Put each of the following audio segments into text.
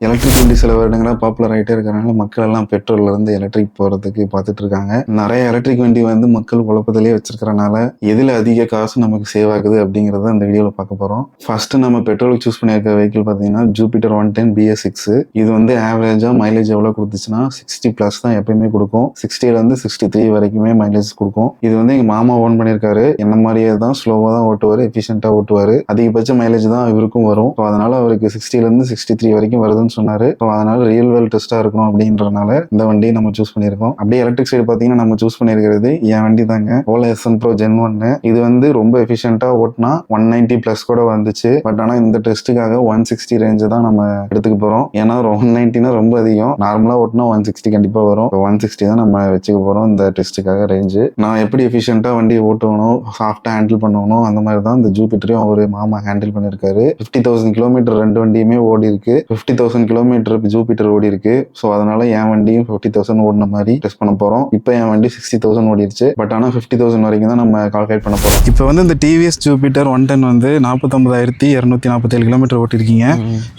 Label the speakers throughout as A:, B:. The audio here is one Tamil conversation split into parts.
A: எலக்ட்ரிக் வண்டி சில வருடங்களாக பாப்புலர் ஆகிட்டே இருக்கிறனால மக்கள் எல்லாம் பெட்ரோல்ல இருந்து எலக்ட்ரிக் போகிறதுக்கு பார்த்துட்டு இருக்காங்க. நிறைய எலக்ட்ரிக் வண்டி வந்து மக்கள் குழப்பத்திலே வச்சிருக்கிறனால எதில் அதிக காசு நமக்கு சேவ் ஆகுது அப்படிங்கிறத இந்த வீடியோவில் பார்க்க போகிறோம். ஃபர்ஸ்ட் நம்ம பெட்ரோலுக்கு சூஸ் பண்ணியிருக்க வெஹிக்கிள் பார்த்தீங்கன்னா ஜூபிட்டர் 110 BS6. இது வந்து ஆவரேஜாக மைலேஜ் எவ்வளோ கொடுத்துச்சுன்னா 60+ தான் எப்பயுமே கொடுக்கும். 60லேருந்து 63 வரைக்குமே மைலேஜ் கொடுக்கும். இது வந்து எங்கள் மாமா ஓன் பண்ணியிருக்காரு. என்ன மாதிரியே தான் ஸ்லோவாக தான் ஓட்டுவார், எஃபிஷியண்டாக ஓட்டுவார். அதிகபட்ச மைலேஜ் தான் இவருக்கும் வரும். ஸோ அதனால அவருக்கு 60லேருந்து 63 வரைக்கும் வருதுன்னு சொன்னாரு. அதனால ரியல் வேல் டெஸ்டா இருக்கும் அப்படின்றனால இந்த வண்டியை நம்ம சூஸ் பண்ணிருக்கோம். அப்படியே எலக்ட்ரிக் சைடு பாத்தீங்கன்னா நம்ம சூஸ் பண்ணிருக்கிறது என் வண்டி தாங்க, ஓலா SN Pro Gen 1. இது வந்து ரொம்ப எஃபிஷியண்டா ஓட்டினா 190+ கூட வந்துச்சு. பட் ஆனா இந்த டெஸ்ட்டுக்காக 160 ரேஞ்சு தான் நம்ம எடுத்துக்க போறோம். ஏன்னா 190னா ரொம்ப அதிகம். நார்மலா ஓட்டினா 160 கண்டிப்பா வரும். 160 தான் நம்ம வச்சுக்க போறோம் இந்த டெஸ்ட்டுக்காக ரேஞ்சு. நான் எப்படி எஃபிஷியண்டா வண்டி ஓட்டணும், சாஃப்டா ஹேண்டில் பண்ணணும், அந்த மாதிரி தான் இந்த ஜூபிட்டரையும் அவரு மாமா ஹேண்டில் பண்ணிருக்காரு. 50,000 கிலோமீட்டர் ரெண்டு வண்டியுமே ஓடி இருக்கு. 50,000 கிலோமீட்டர் ஜூபிட்டர் ஓடி இருக்கு. ஸோ அதனால என் வண்டியும் 50,000 ஓடின மாதிரி டெஸ்ட் பண்ண போறோம். இப்போ என் வண்டி 60,000 ஓடிடுச்சு. பட் ஆனால் 50,000 வரைக்கும் தான் நம்ம கால்குலேட் பண்ண போறோம். இப்போ வந்து இந்த TVS ஜூபிட்டர் 110 வந்து 49,247 கிலோமீட்டர் ஓட்டிருக்கீங்க.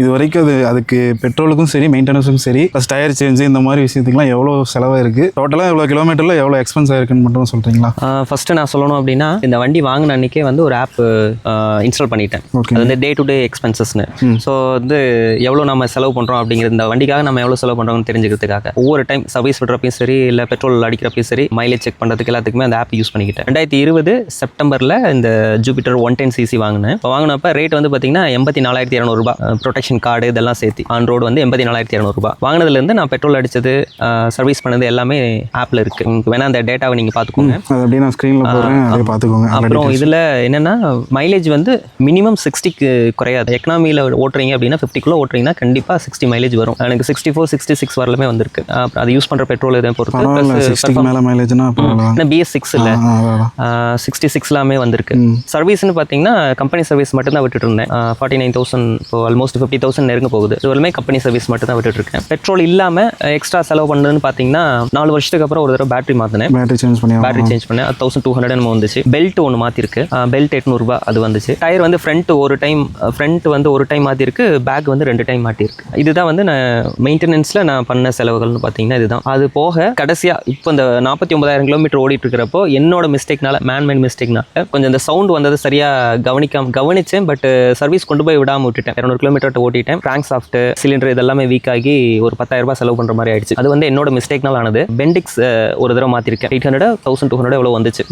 A: இது வரைக்கும் அதுக்கு பெட்ரோலுக்கும் சரி மெயின்டெனன்ஸுக்கும் சரி ப்ளஸ் டயர் சேஞ்சு இந்த மாதிரி விஷயத்துக்குலாம் எவ்வளோ செலவாக இருக்கு, டோட்டலாக எவ்வளோ கிலோமீட்டரில் எவ்வளோ எக்ஸ்பென்ஸ் ஆயிருக்குன்னு மட்டும் சொல்றீங்களா?
B: ஃபர்ஸ்ட் நான் சொல்லணும் அப்படின்னா, இந்த வண்டி வாங்கின அன்னைக்கே வந்து ஒரு ஆப் இன்ஸ்டால் பண்ணிட்டேன். அது வந்து டே டு டே எக்ஸ்பென்சஸ்னு. ஸோ வந்து எவ்வளோ நம்ம செலவு பண்ணுறோம் அப்படிங்கிற, இந்த வண்டிக்காக நம்ம எவ்வளோ செலவு பண்ணுறோம்னு தெரிஞ்சுக்கிறதுக்காக ஒவ்வொரு டைம் சர்வீஸ் விடுறப்பையும் சரி, இல்லை பெட்ரோல் அடிக்கிறப்பையும் சரி, மைலேஜ் செக் பண்ணுறதுக்கு எல்லாத்துக்குமே அந்த ஆப் யூஸ் பண்ணிக்கிட்டேன். 2020 செப்டம்பரில் இந்த ஜூபிட்டர் 110cc வாங்கினேன். இப்போ வாங்கினப்ப ரேட் வந்து பார்த்தீங்கன்னா 84,200 ரூபாய். ப்ரொடெக்ஷன் கார்டு இதெல்லாம் சேர்த்து ஆன் ரோடு வந்து 84,200 ரூபாய். வாங்கினதுலேருந்து நான் பெட்ரோல் அடிச்சது, சர்வீஸ் பண்ணது எல்லாமே ஆப்பில் இருக்குது. உங்களுக்கு வேணால் அந்த டேட்டாவை நீங்கள் பார்த்துக்கோங்க.
A: அப்படியே நான் ஸ்க்ரீனில் போடுறேன், அதை பார்த்துக்கோங்க.
B: அப்புறம் இதில் என்னென்னா மைலேஜ் வந்து மினிமம் 60க்கு குறையாது. எக்கனாமியில் ஓட்டுறீங்க அப்படின்னா 50குள்ளே ஓட்டுறீங்கன்னா கண்டிப்பாக 60 மைலேஜ் வரும். எனக்கு 64, 66 வரலுமே வந்திருக்கு. அது யூஸ் பண்ணுற பெட்ரோல் இதை பொறுத்து BS6 இல்லை 66 வந்திருக்கு. சர்வீஸ்னு பார்த்தீங்கன்னா கம்பெனி சர்வீஸ் மட்டும் தான் விட்டுட்டு இருந்தேன். 49,000 இப்போ ஆல்மோஸ்ட் 50,000 நெருங்க போகுது. இதுவரையுமே கம்பெனி சர்வீஸ் மட்டும் தான் விட்டுட்டு இருக்கேன். பெட்ரோல் இல்லாமல் எக்ஸ்ட்ரா செலவு பண்ணுறதுன்னு பார்த்தீங்கன்னா 4 வருஷத்துக்கு அப்புறம் ஒரு தடவை பேட்டரி மாற்றினேன். பேட்டரி சேஞ்ச் பண்ணேன். 1,200 நம்ம வந்துச்சு. பெல்ட் ஒன்று மாற்றிருக்கு. பெல்ட் 800 ரூபாய் அது வந்துச்சு. டயர் வந்து ஃப்ரண்ட் ஒரு டைம் மாற்றிருக்கு. பேக் வந்து 2 டைம் மாட்டிருக்கு. இதுதான் வந்து நான் மெயின்டெனன்ஸில் நான் பண்ண செலவுகள்னு பார்த்தீங்கன்னா இதுதான். அது போக கடைசியாக இப்போ இந்த 49,000 கிலோமீட்டர் ஓடிட்டு இருக்கிறப்போ என்னோட மிஸ்டேக்னால, மேன்மேட் மிஸ்டேக்னால கொஞ்சம் இந்த சவுண்ட் வந்தது சரியாக கவனிச்சேன். பட் சர்வீஸ் கொண்டு போய் விடாமல் விட்டுட்டேன். 200 கிலோமீட்டர் ஓட்டிட்டேன். கிராங்க் சாஃப்ட், சிலிண்டர் இதெல்லாமே வீக் ஆகி ஒரு 10,000 ரூபாய் செலவு பண்ணுற மாதிரி ஆயிடுச்சு. அது வந்து என்னோட மிஸ்டேக்னால ஆனது. பெண்டிக்ஸ் ஒரு தடவை மாற்றிருக்கேன். 800, 1,200 எவ்வளோ வந்துச்சு.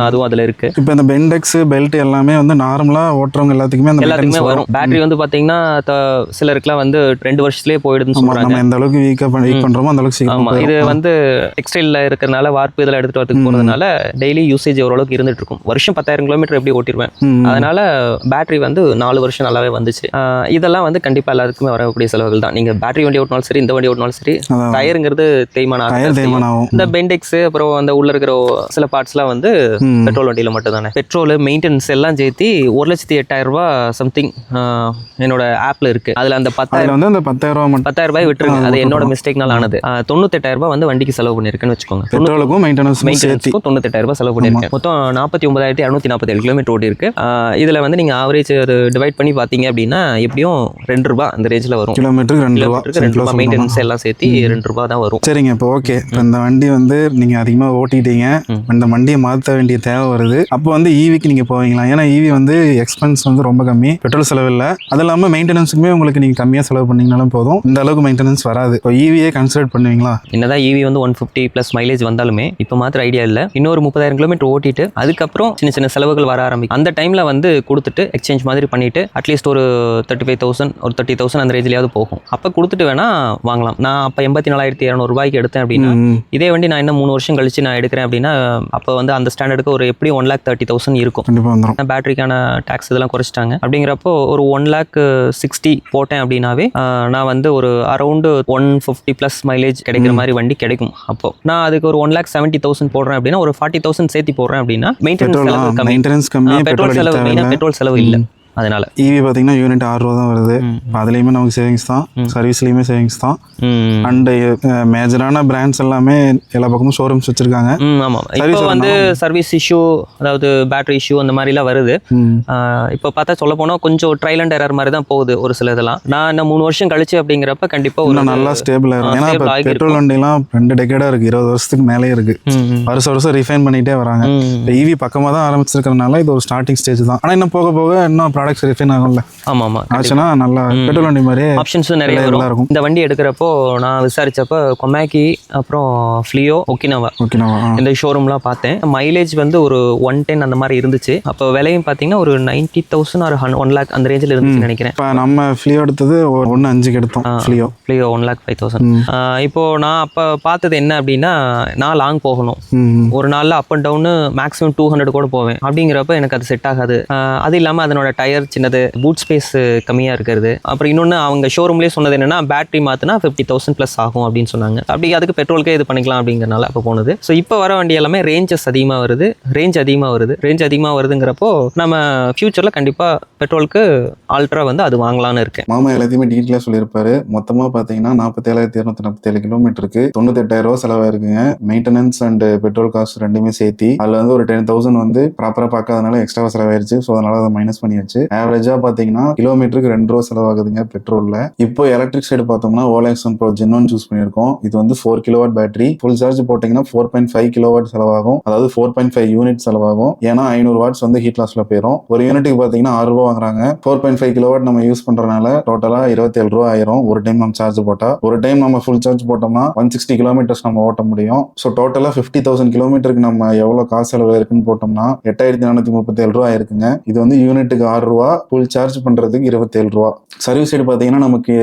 B: அதுவும் அதில் இருக்கு. இப்போ இந்த பெண்டெக்ஸ் பெல்ட் எல்லாமே வந்து நார்மலாக ஓட்டுறவங்க எல்லாத்துக்குமே வரும். பேட்டரி வந்து பார்த்தீங்கன்னா சிலருக்குலாம் வந்து 2 வருஷத்துலேயே போயிடுதுன்னு சொல்றாங்க.
A: எந்த அளவுக்கு வீக் பண்றோமோ அந்த அளவுக்கு
B: ஆமா. இது வந்து டெக்ஸ்டைல்ல இருக்கிறதுனால, வார்ப்பு இதெல்லாம் எடுத்துட்டு வரதுக்கு போறதுனால டெய்லி யூசேஜ் ஓரளவுக்கு இருந்துட்டு இருக்கும். வருஷம் 10,000 கிலோமீட்டர் எப்படி ஓட்டிடுவேன். அதனால பேட்டரி வந்து 4 வருஷம் நல்லாவே வந்துச்சு. இதெல்லாம் வந்து கண்டிப்பா எல்லாருக்குமே வரக்கூடிய செலவுகள் தான். நீங்க பேட்டரி வண்டி ஓட்டினாலும் சரி, இந்த வண்டி ஓட்டினாலும் சரி, டயருங்கிறது தேய்மானம். இந்த பெண்டெக்ஸ் அப்புறம் அந்த உள்ள இருக்கிற சில பார்ட்ஸ்லாம் வந்து பெட்ரோல் வண்டியில மட்டும் தானே. பெட்ரோல் மெயின்டெனன்ஸ் எல்லாம் சேர்த்து 1,08,000 ரூபாய் சம்திங் என்னோட ஆப்ல இருக்கு. அதுல அந்த 10,000 ரூபாய் விட்டுருங்க. அது என்னோட மிஸ்டேக்னால ஆனது. 98,000 ரூபாய் வந்து வண்டிக்கு செலவு பண்ணிருக்கேன்னு வச்சுக்கோங்க.
A: பெட்ரோலுக்கும் மெயின்டெனன்ஸ்க்கும்
B: 98,000 ரூபாய் செலவு பண்ணிருக்கேன். மொத்தம் 49,247 கிலோமீட்டர் ஓடி இருக்கு. இதுல வந்து நீங்க ஆவரேஜ் டிவைட் பண்ணி பாத்தீங்க அப்படின்னா எப்படியும் 2 ரூபாய் அந்த ரேஞ்சில் வரும்.
A: கிலோமீட்டருக்கு 2 ரூபாய்
B: மெயின்டெனன்ஸ் எல்லாம் சேர்த்து 2 ரூபாய் தான் வரும்.
A: சரிங்க. இப்போ ஓகே, இப்போ இந்த வண்டி வந்து நீங்க அதிகமா ஓட்டிட்டீங்க, இந்த வண்டியை மாற்ற வேண்டிய தேவை வருது. அப்போ வந்து ஈவிக்கு நீங்க போவீங்களா? ஏன்னா ஈவி வந்து எக்ஸ்பென்ஸ் வந்து ரொம்ப கம்மி, பெட்ரோல் செலவு இல்லை. அது இல்லாமல் மெயின்டெனன்ஸுக்குமே உங்களுக்கு நீங்க கம்மியாக செலவு பண்ணீங்கனாலும் போதும், இந்த அளவுக்கு மெயின்டெனன்ஸ் வராது. இப்போ ஈவியே கன்சிடர் பண்ணுவீங்களா?
B: என்னதான் ஈவி வந்து 150+ மைலேஜ் வந்தாலுமே இப்போ மாத்திர ஐடியா இல்லை. இன்னொரு 30,000 கிலோமீட்டர் ஓட்டிட்டு அதுக்கப்புறம் சின்ன சின்ன செலவுகள் வர ஆரம்பிக்கும். அந்த டைம்ல வந்து கொடுத்துட்டு எக்ஸ்சேஞ்ச் மாதிரி பண்ணிட்டு அட்லீஸ்ட் ஒரு 35,000 ஒரு 30,000 அந்த ரேஞ்சிலேயாவது போகும். அப்போ கொடுத்துட்டு வேணா வாங்கலாம். நான் அப்போ 84,200 ரூபாய்க்கு எடுத்தேன் அப்படின்னா, இதே வண்டி நான் இன்னும் 3 வருஷம் கழிச்சு நான் எடுக்கிறேன் அப்படின்னா, அப்போ வந்து அந்த ஸ்டாண்டர்டுக்கு ஒரு எப்படி 1,30,000 இருக்கும். பேட்டரிக்கான டாக்ஸ் இதெல்லாம் குறைச்சிட்டாங்க. அப்படிங்கிறப்போ ஒரு 1,60,000 போட்டேன் அப்படின்னாவே நான் வந்து ஒரு அரௌண்ட் 150+ மைலேஜ் கிடைக்கிற மாதிரி வண்டி கிடைக்கும். அப்போ நான் அதுக்கு ஒரு 1,70,000 போடுறேன் அப்படின்னா, ஒரு 40,000 சேர்த்து போடுறேன் அப்படின்னா மெயின்டெனன்ஸ் செலவு கம்மி. பெட்ரோல் செலவு இல்லை. அதனால
A: இவி பார்த்தீங்கன்னா யூனிட் 6 ரூபா தான் வருது. அதுலேயுமே நமக்கு சேவிங்ஸ் தான், சர்வீஸ்லேயுமே சேவிங்ஸ் தான். அண்டு மேஜரான பிராண்ட்ஸ் எல்லாமே எல்லா பக்கமும் ஷோரூம்ஸ் வச்சிருக்காங்க.
B: ஆமாம். இப்போ வந்து சர்வீஸ் இஷ்யூ, அதாவது பேட்டரி இஷ்யூ அந்த மாதிரிலாம் வருது. இப்போ பார்த்தா சொல்ல போனால் கொஞ்சம் ட்ரையல் அண்ட் எரர் மாதிரி தான் போகுது ஒரு சில இதெல்லாம். நான் இன்னும் 3 வருஷம் கழிச்சு அப்படிங்கிறப்ப கண்டிப்பாக ஒரு
A: நல்லா ஸ்டேபிளாக இருக்கும். ஏன்னா இப்போ பெட்ரோல் வண்டிலாம் 2 டெக்கேடாக இருக்குது, 20 வருஷத்துக்கு மேலே இருக்குது. வருஷம் ரிஃபைன் பண்ணிகிட்டே வராங்க. இப்போ இவி பக்கமாக தான் ஆரம்பிச்சிருக்கிறதுனால இது ஒரு ஸ்டார்டிங் ஸ்டேஜ் தான். ஆனால் இன்னும் போக போக இன்னும் ப்ராடக்ட்ஸ் ரிஃபைன் ஆகும்ல.
B: ஆமாம்
A: ஆச்சுன்னா நல்லா பெட்ரோல் வண்டி மாதிரி
B: ஆப்ஷன்ஸும் நிறைய இருக்கும். இந்த வண்டி எடுக்கிறப்போ நான் விசாரிச்சப்போ கொமாக்கி, அப்புறம் ஃப்ளியோ, ஒக்கினாவா இந்த ஷோரூம்லாம் பார்த்தேன். மைலேஜ் வந்து ஒரு 110 அந்த மாதிரி இருந்துச்சு. அப்போ விலையும் பார்த்தீங்கன்னா ஒரு 90,000 ஒரு 1 lakh அந்த ரேஞ்சில் இருந்துச்சு நினைக்கிறேன்.
A: இப்போ நம்ம ஃப்ளியோ எடுத்தது 1.5க்கு எடுத்தோம். ஃப்ளியோ
B: 1,05,000. இப்போ நான் அப்போ பார்த்தது என்ன அப்படின்னா, நான் லாங் போகணும், ஒரு நாளில் அப் அண்ட் டவுனு மேக்ஸிமம் 200 கூட போவேன். அப்படிங்கிறப்ப எனக்கு அது செட் ஆகாது. அது இல்லாமல் அதனோட டயர் சின்னது, பூட் ஸ்பேஸ் கம்மியாக இருக்கிறது. அப்புறம் இன்னொன்று அவங்க ஷோரூம்லேயே சொன்னது என்னன்னா, பேட்டரி மாற்றினா 50,000 ப்ளஸ் ஆகும் அப்படின்னு சொன்னாங்க. அப்படி அதுக்கு பெட்ரோலுக்கே இது பண்ணிக்கலாம் அப்படிங்கிறனால அப்போ போனது. ஸோ இப்போ வர வண்டி எல்லாமே ரேஞ்சஸ் அதிகமாக வருது, ரேஞ்ச் அதிகமாக வருதுங்கிறப்போ நம்ம ஃபியூச்சரில் கண்டிப்பாக பெட்ரோலுக்கு ஆல்ட்ரா வந்து அது வாங்கலான்னு இருக்கேன்.
A: மாமா எல்லாத்தையுமே டீட்டெயிலாக சொல்லியிருப்பாரு. மொத்தமாக பார்த்தீங்கன்னா 47,247 கிலோமீட்டருக்கு 98,000 ரூபா செலவாயிருக்குங்க. மெயின்டெனன்ஸ் அண்ட் பெட்ரோல் காஸ்ட் ரெண்டுமே சேர்த்து அதில் வந்து ஒரு 10,000 வந்து ப்ராப்பராக பார்க்காதனால எக்ஸ்ட்ரா செலவாயிருச்சு. ஸோ அதனால அதை மைனஸ் பண்ணியாச்சு. ஆவரேஜாக பார்த்தீங்கன்னா கிலோமீட்டருக்கு 2 ரூபா செலவாகுதுங்க பெட்ரோலில். இப்போ எலக்ட்ரிக் சைடு பார்த்தோம்னா ஓலா எக்ஸன் ப்ரோ ஜென் 1 சூஸ் பண்ணியிருக்கோம். இது வந்து 4 கிலோவாட் பேட்டரி. ஃபுல் சார்ஜ் போட்டிங்கன்னா 4.5 கிலோவாட் செலவாகும். அதாவது 4.5 யூனிட் செலவாகும். ஏன்னா 500 வாட்ஸ் வந்து ஹீட் லாஸ்ல போயிடும். ஒரு யூனிட்டுக்கு பார்த்தீங்கன்னா 6 ரூபா வாங்குறாங்க. 4.5 கிலோவாட் நம்ம யூஸ் பண்றதுனால டோட்டலா 27 ரூபா ஆயிரும் ஒரு டைம் நம்ம சார்ஜ் போட்டா. ஒரு டைம் நம்ம ஃபுல் சார்ஜ் போட்டோம்னா 160 கிலோமீட்டர்ஸ் நம்ம ஓட்ட முடியும். ஸோ டோட்டலா 50,000 கிலோமீட்டருக்கு நம்ம எவ்வளவு காசு செலவு இருக்குன்னு போட்டோம்னா 8,437 ரூபா இருக்குங்க. இது வந்து யூனிட்டுக்கு 6 ரூபா, ஃபுல் சார்ஜ் பண்றதுக்கு 27 ரூபா. சர்வீஸ் சைடு பார்த்தீங்கன்னா நமக்கு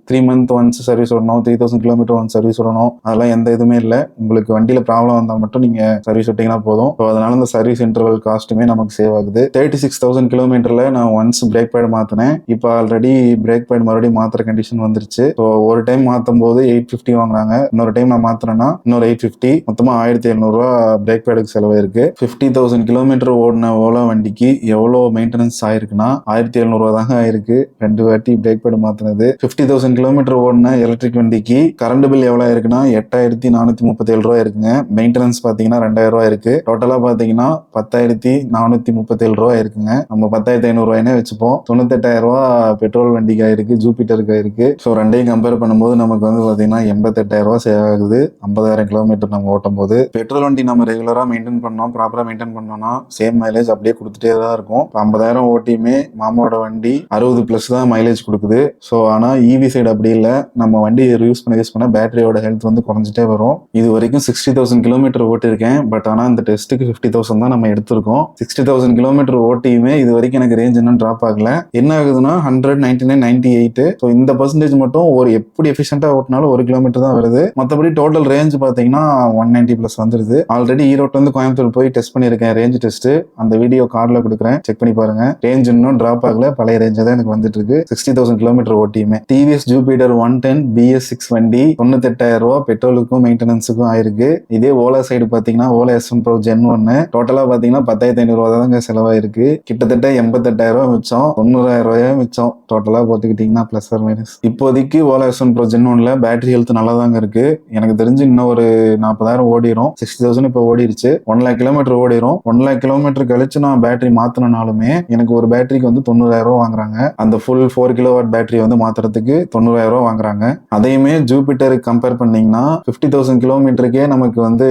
A: 3 month ஒன்ஸ் சர்வீஸ் விடணும், 3,000 கிலோமீட்டர் ஒன்ஸ் சர்வீஸ் விடணும். அதெல்லாம் எந்த இதுவுமே இல்லை. உங்களுக்கு வண்டியில ப்ராப்ளம் வந்தால் மட்டும் நீங்க சர்வீஸ் விட்டீங்கன்னா போதும். ஸோ அதனால இந்த சர்வீஸ் இன்டர்வல் காஸ்ட்டுமே நமக்கு சேவ் ஆகுது. 36,000 கிலோமீட்டர்ல நான் ஒன்ஸ் பிரேக் பேட் மாத்தினேன். இப்போ ஆல்ரெடி பிரேக் பேட் மறுபடியும் மாத்திர கண்டிஷன் வந்துருச்சு. ஸோ ஒரு டைம் மாற்றும் போது 850 வாங்குறாங்க. இன்னொரு டைம் நான் மாத்தினேன்னா இன்னொரு 850, மொத்தமா 1,700 ரூபா பிரேக் பேடுக்கு செலவு இருக்கு. 50,000 கிலோமீட்டர் ஓடின ஓலா வண்டிக்கு எவ்வளவு மெயின்டெனன்ஸ் ஆயிருக்குன்னா 1,700 ரூபா தாங்க ஆயிருக்கு. 2 வாட்டி பிரேக் பேட் மாத்தினது. 50,000 கிலோமீட்டர் ஓடின எலக்ட்ரிக் வண்டிக்கு கரண்ட் பில் எவ்வளவு இருக்குன்னா 8,437 ரூபா இருக்குங்க. மெயின்டெனன்ஸ் பாத்தீங்கன்னா 2,000 ரூபா இருக்கு. டோட்டலா பாத்தீங்கன்னா 10,437 ரூபா இருக்குங்க. நம்ம 10,500 ரூபாய்னே வச்சுப்போம். 98,000 ரூபா பெட்ரோல் வண்டிக்கு ஆயிருக்கு, ஜூபிட்டருக்கு ஆயிருக்கு. ஸோ ரெண்டையும் கம்பேர் பண்ணும்போது நமக்கு வந்து பாத்தீங்கன்னா 88,000 ரூபா சேவ் ஆகுது 50,000 கிலோமீட்டர் நம்ம ஓட்டும் போது. பெட்ரோல் வண்டி நம்ம ரெகுலரா மெயின்டைன் பண்ணோம், ப்ராப்பரா மெயின்டைன் பண்ணோம்னா சேம் மைலேஜ் அப்படியே கொடுத்துட்டே தான் இருக்கும். 50,000 ஓட்டியுமே மாமாவோட வண்டி 60+ தான் மைலேஜ் கொடுக்குது. ஸோ ஆனா இவி சைடு அப்படி இல்லை. நம்ம வண்டி யூஸ் பண்ண பேட்டரியோட ஹெல்த் வந்து குறைஞ்சிட்டே வரும். இது வரைக்கும் 60,000 கிலோமீட்டர் ஓட்டிருக்கேன். பட் ஆனா இந்த டெஸ்ட்டுக்கு 50,000 தான் நம்ம எடுத்திருக்கோம். 60,000 கிலோமீட்டர் ஓட்டியுமே இது வரைக்கும் எனக்கு ரேஞ்ச் இன்னும் டிராப் ஆகல. என்ன ஆகுதுன்னா 100, 99, 98. ஸோ இந்த பர்சன்டேஜ் மட்டும் ஒரு எப்படி எஃபிஷியன்டா ஓட்டினாலும் 1 கிலோமீட்டர் தான் வருது. மற்றபடி டோட்டல் ரேஞ்ச் பாத்தீங்கன்னா 190+ வந்துருது. ஆல்ரெடி ஈரோட்ல இருந்து கோயம்புத்தூர் போய் டெஸ்ட் பண்ணிருக்கேன், ரேஞ்ச் டெஸ்ட். அந்த வீடியோ கார்டுல கொடுக்குறேன், செக் பண்ணி பாருங்க. ரேஞ்ச் இன்னும் டிராப் ஆகல, பழைய ரேஞ்ச் தான் எனக்கு வந்துட்டு இருக்கு. 60,000 கிலோமீட்டர் ஓட்டியுமே. டிவிஎஸ் ஜூபிட்டர் 110 BS6 வண்டி 98,000 ரூபா பெட்ரோலுக்கும் மெயின்டெனன்ஸுக்கும் ஆயிருக்கு. இதே ஓலா சைடு பாத்தீங்கன்னா ஓலா எக்ஸன் ப்ரோ ஜென் 1 டோட்டலா பாத்தீங்கன்னா 10,500 ரூபா தாங்க செலவாயிருக்கு. கிட்டத்தட்ட 88,000 ரூபாய் மிச்சம், 90,000 ரூபாயா மிச்சம் டோட்டலா போட்டுக்கிட்டீங்கன்னா பிளஸ் ஆர் மைனஸ். இப்போதைக்கு ஓலா எக்ஸன் ப்ரோ ஜென் 1ல பேட்டரி ஹெல்த் நல்லா தாங்க இருக்கு. எனக்கு தெரிஞ்சு இன்னும் ஒரு 40,000 ஓடிரும். 60,000 இப்போ ஓடிருச்சு. 1 lakh கிலோமீட்டர் ஓடிரும். 1 lakh கிலோமீட்டர் கழிச்சு நான் பேட்டரி மாத்தினாலுமே எனக்கு ஒரு பேட்டரிக்கு வந்து 90,000 ரூபா வாங்குறாங்க. அந்த ஃபுல் 4 கிலோவாட் பேட்டரி வந்து மாத்துறதுக்கு 90,000 ரூபா வாங்குறாங்க. அதையுமே ஜூபிட்டருக்கு கம்பேர் பண்ணீங்கன்னா 50,000 கிலோமீட்டருக்கே நமக்கு வந்து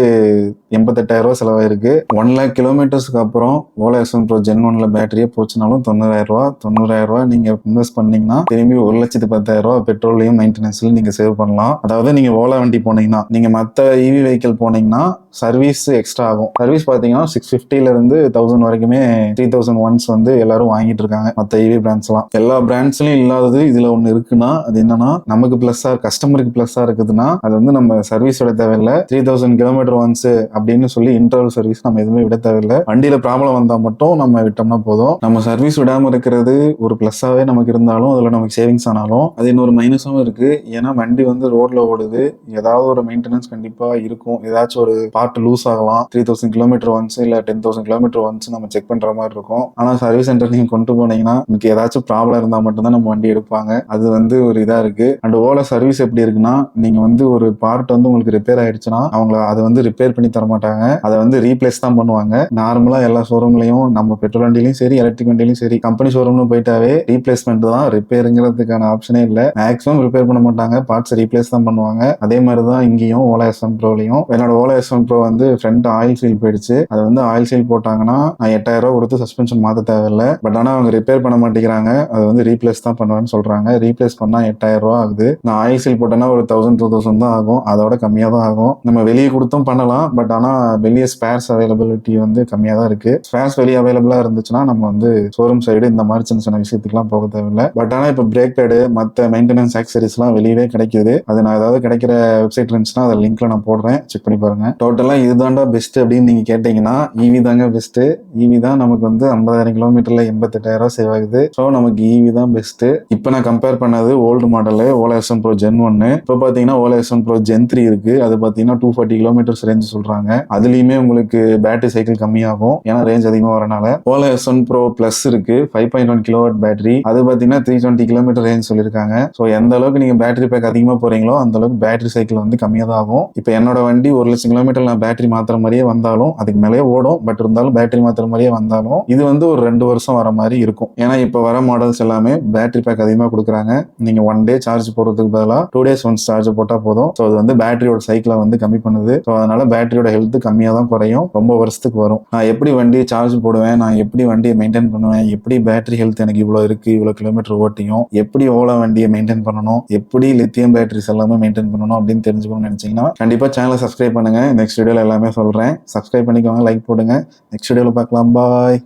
A: 88,000 ரூபா செலவாயிருக்கு. 1 lakh கிலோமீட்டர்ஸ்க்கு அப்புறம் ஓலா எக்ஸன் ப்ரோ ஜென் 1ல பேட்டரியே போச்சுனாலும் 90,000 ரூபா. 90,000 ரூபா நீங்க இன்வெஸ்ட் பண்ணீங்கன்னா திரும்பி 1,10,000 ரூபா பெட்ரோலையும் மெயின்டெனன்ஸ்ல நீங்க சேவ் பண்ணலாம். அதாவது நீங்க ஓலா வண்டி போனீங்கன்னா, நீங்க மத்த இவி வெஹிக்கிள் போனீங்கன்னா சர்வீஸ் எக்ஸ்ட்ரா ஆகும். சர்வீஸ் பாத்தீங்கன்னா 650ல இருந்து 1000 வரைக்குமே 3,000 ஒன்ஸ் வந்து எல்லாரும் வாங்கிட்டு இருக்காங்க. மத்த இவி பிராண்ட்ஸ்லாம் எல்லா பிராண்ட்ஸ்லயும் இல்லாதது இதுல ஒண்ணு இருக்குன்னா அது என்னன்னா, நமக்கு பிளஸ்ஸா கஸ்டமருக்கு பிளஸ்ஸா இருக்குதுன்னா அது வந்து நம்ம சர்வீஸ் விட தேவையில்லை. 3,000 கிலோமீட்டர் ஒன்ஸ் அப்படின்னு சொல்லி இன்டர்வல் சர்வீஸ் நம்ம எதுவுமே விட தேவையில்லை. வண்டியில ப்ராப்ளம் வந்தா மட்டும் நம்ம விட்டோம்னா போதும். நம்ம சர்வீஸ் விடாம இருக்கிறது ஒரு பிளஸ்ஸாவே நமக்கு இருந்தாலும் அதுல நமக்கு சேவிங்ஸ் ஆனாலும் அது இன்னொரு மைனஸும் இருக்கு. ஏன்னா வண்டி வந்து ரோட்ல ஓடுது, ஏதாவது ஒரு மெயின்டெனன்ஸ் கண்டிப்பா இருக்கும். ஏதாச்சும் ஒரு பார்ட் லூஸ் ஆகலாம். 3,000 கிலோமீட்டர் ஒன்ஸ் இல்ல 10,000 கிலோமீட்டர் ஒன்ஸ் நம்ம செக் பண்ற மாதிரி இருக்கும். ஆனா சர்வீஸ் சென்டர் நீங்க கொண்டு கொண்டு போனீங்கன்னா உங்களுக்கு ஏதாச்சும் ப்ராப்ளம் இருந்தால் மட்டும்தான் நம்ம வண்டி எடுப்பாங்க. அது வந்து ஒரு இதாக இருக்கு. அண்ட் ஓலா சர்வீஸ் எப்படி இருக்குன்னா, நீங்க வந்து ஒரு பார்ட் வந்து உங்களுக்கு ரிப்பேர் ஆயிடுச்சுன்னா அவங்க அதை வந்து ரிப்பேர் பண்ணி தர மாட்டாங்க, அதை வந்து ரீப்ளேஸ் தான் பண்ணுவாங்க. நார்மலா எல்லா ஷோரூம்லயும் நம்ம பெட்ரோல் வண்டிலையும் சரி எலக்ட்ரிக் வண்டிலையும் சரி கம்பெனி ஷோரூம்னு போயிட்டாவே ரீப்ளேஸ்மெண்ட் தான், ரிப்பேருங்கிறதுக்கான ஆப்ஷனே இல்லை. மேக்ஸிமம் ரிப்பேர் பண்ண மாட்டாங்க, பார்ட்ஸ் ரீப்ளேஸ் தான் பண்ணுவாங்க. அதே மாதிரி தான் இங்கேயும் ஓலா S1 ப்ரோலையும். என்னோட ஓலா S1 ப்ரோ வந்து ஃப்ரண்ட் ஆயில் சீல் போயிடுச்சு. அது வந்து ஆயில் சீல் போட்டாங்கன்னா நான் 8000 ரூபா கொடுத்து சஸ்பென்ஷன் மாற்ற தேவையில்லை. பட் ஆனால் அவங்க ரிப்பேர் பண்ண மாட்டேங்கிறாங்க, அது வந்து ரீப்ளேஸ் தான் பண்ணுவேன்னு சொல்றாங்க. ரீப்ளேஸ் பண்ணா 8000 ரூபா ஆகுது. நான் ஆயில் சீல் போட்டேன்னா ஒரு 1000-2000 தான் ஆகும், அதோட கம்மியாக தான் ஆகும். நம்ம வெளியே கொடுத்தும் பண்ணலாம், பட் ஆனால் வெளியே ஸ்பேர்ஸ் அவைலபிலிட்டி வந்து கம்மியாக தான் இருக்கு. ஸ்பேர்ஸ் வெளியே அவைலபிளா இருந்துச்சுன்னா நம்ம வந்து ஷோரூம் சைடு இந்த மாதிரி சின்ன சின்ன விஷயத்துக்குலாம் போக தேவையில்லை. பட் ஆனால் இப்போ பிரேக் பேடு மற்ற மெயின்டெனன்ஸ் ஆக்சரிஸ்லாம் வெளியவே கிடைக்குது. அது நான் ஏதாவது கிடைக்கிற வெப்சைட் இருந்துச்சுன்னா அதை லிங்க்ல நான் போடுறேன், செக் பண்ணி பாருங்க. டோட்டலா இதுதான்டா பெஸ்ட் அப்படின்னு நீங்க கேட்டீங்கன்னா ஈவி தாங்க பெஸ்ட். ஈவி தான் நமக்கு வந்து 50,000 கிலோமீட்டர்ல 88,000 ரூபாய் சேவ் ஆகுது. ஸோ நமக்கு ஈவி தான் பெஸ்ட். இப்போ நான் கம்பேர் பண்ணது old model Ola S1 Pro Gen 1. இப்போ பார்த்தீங்கன்னா ஓலா S1 Pro Gen 3 இருக்கு. அது பார்த்தீங்கன்னா 240 கிலோமீட்டர்ஸ் ரேஞ்ச் சொல்றாங்க. அதுலயுமே உங்களுக்கு பேட்டரி சைக்கிள் கம்மியாகும், ஏன்னா ரேஞ்ச் அதிகமாக வரனால. ஓலா S1 Pro Plus இருக்கு, 5.1 கிலோவாட் பேட்டரி. அது பார்த்தீங்கன்னா 320 கிலோமீட்டர் ரேஞ்ச் சொல்லியிருக்காங்க. ஸோ எந்த அளவுக்கு நீங்க பேட்டரி பேக் அதிகமாக போறீங்களோ அந்த அளவுக்கு பேட்டரி சைக்கிள் வந்து கம்மியாக தான் ஆகும். இப்போ என்னோட வண்டி 1,00,000 கிலோமீட்டர் நான் பேட்டரி மாத்திர மாதிரியே வந்தாலும், அதுக்கு மேலேயே ஓடும், பட் இருந்தாலும் பேட்டரி மாத்திர மாதிரியே வந்தாலும் இது வந்து ஒரு 2 வருஷம் வர மாதிரி இருக்கும். ஏன்னா இப்போ வர மாடல்ஸ் எல்லாமே பேட்டரி பேக் அதிகமாக கொடுக்குறாங்க. நீங்க 1 டே சார்ஜ் போடுறதுக்கு பதிலாக 2 days ஒன்ஸ் சார்ஜ் போட்டா போதும். ஸோ அது வந்து பேட்டரியோட சைக்கிளை வந்து கம்மி பண்ணுது. ஸோ அதனால பேட்டரியோட ஹெல்த் கம்மியாக தான் குறையும், ரொம்ப வருஷத்துக்கு வரும். நான் எப்படி வண்டி சார்ஜ் போடுவேன், நான் எப்படி வண்டியை மெயின்டைன் பண்ணுவேன், எப்படி பேட்டரி ஹெல்த் எனக்கு இவ்வளோ இருக்கு, இவ்வளோ கிலோமீட்டர் ஓட்டியும் எப்படி ஓலா வண்டியை மெயின்டைன் பண்ணணும், எப்படி லித்தியம் பேட்டரிஸ் எல்லாமே மெயின்டைன் பண்ணணும் அப்படின்னு தெரிஞ்சுக்கணும்னு நினைச்சீங்கன்னா கண்டிப்பா சேனலை சப்ஸ்கிரைப் பண்ணுங்க. நெக்ஸ்ட் வீடியோல எல்லாமே சொல்றேன். சப்ஸ்கிரைப் பண்ணிக்கோங்க, லைக் போடுங்க. நெக்ஸ்ட் வீடியோல பார்க்கலாம். பாய்.